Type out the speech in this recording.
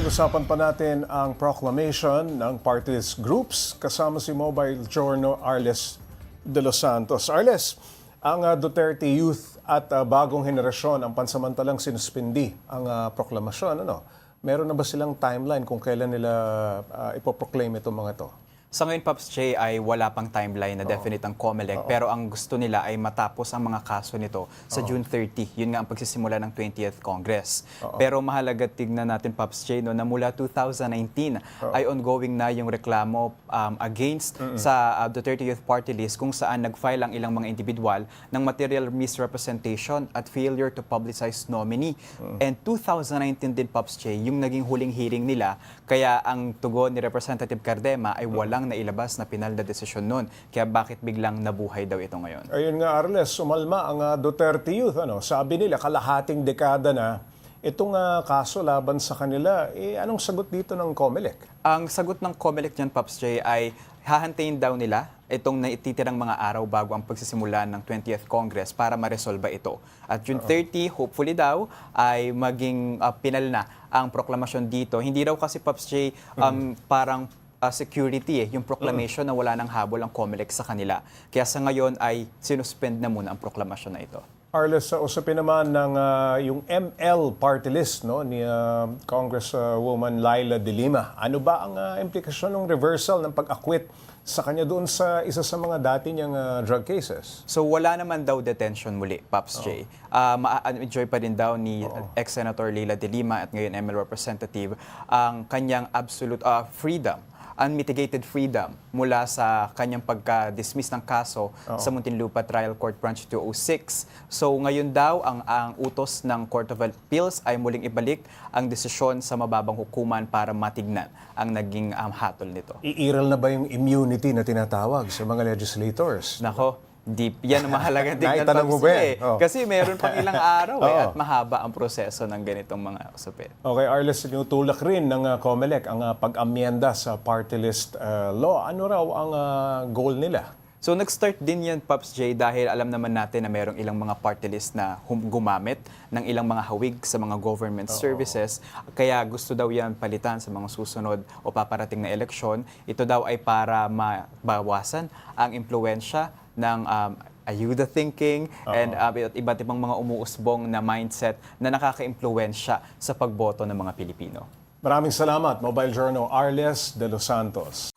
Pag-usapan pa natin ang proclamation ng party list groups kasama si Mobile Journal Arles de los Santos. Arles, ang Duterte Youth at bagong henerasyon ang pansamantalang sinuspindi ang proklamasyon. Meron na ba silang timeline kung kailan nila ipoproclaim itong mga ito? Sa ngayon, Pops J, ay wala pang timeline na definite ang COMELEC. Pero ang gusto nila ay matapos ang mga kaso nito sa June 30. Yun nga ang pagsisimula ng 20th Congress. Pero mahalaga tignan natin, Pops J, na mula 2019 ay ongoing na yung reklamo against sa Duterte Youth Party List kung saan nag-file ang ilang mga individual ng material misrepresentation at failure to publicize nominee. And 2019 din, Pops J, yung naging huling hearing nila. Kaya ang tugon ni Representative Cardema ay walang nailabas na pinal na desisyon nun. Kaya bakit biglang nabuhay daw ito ngayon? Ayun nga, Arles, sumalma ang Duterte Youth. Sabi nila, kalahating dekada na itong kaso laban sa kanila. Anong sagot dito ng COMELEC? Ang sagot ng COMELEC dyan, Pops J, ay hahantayin daw nila itong naititirang mga araw bago ang pagsisimula ng 20th Congress para maresolba ito. At June 30, hopefully daw, ay maging pinal na ang proklamasyon dito. Hindi raw kasi, Pops J, parang security yung proclamation na wala nang habol ang COMELEC sa kanila. Kaya sa ngayon ay sinuspend na muna ang proklamasyon na ito. Arles, sa usapin naman ng yung ML party list ni Congresswoman Laila De Lima. Ano ba ang implikasyon ng reversal ng pag-acquit sa kanya doon sa isa sa mga dati niyang drug cases? So wala naman daw detention muli, Pops J. Ma-enjoy pa din daw ni ex-Senator Laila De Lima at ngayon ML representative ang kanyang absolute freedom, unmitigated freedom mula sa kanyang pagka-dismiss ng kaso sa Muntinlupa Trial Court Branch 206. So ngayon daw, ang utos ng Court of Appeals ay muling ibalik ang desisyon sa mababang hukuman para matignan ang naging hatol nito. Iiral na ba yung immunity na tinatawag sa mga legislators? Nako, deep. Yan ang mahalagang tignan, Naitanong mo Pops ba J. Kasi meron pang ilang araw at mahaba ang proseso ng ganitong mga usapin. Okay, Arles, tinutulak rin ng COMELEC ang pag-amyenda sa party list law. Ano raw ang goal nila? So nag-start din yan, Pops J, dahil alam naman natin na merong ilang mga party list na gumamit ng ilang mga hawig sa mga government services. Kaya gusto daw yan palitan sa mga susunod o paparating na eleksyon. Ito daw ay para mabawasan ang impluensya ng ayuda thinking and iba't ibang mga umuusbong na mindset na nakaka-impluensya sa pagboto ng mga Pilipino. Maraming salamat, Mobile Journal Arles de los Santos.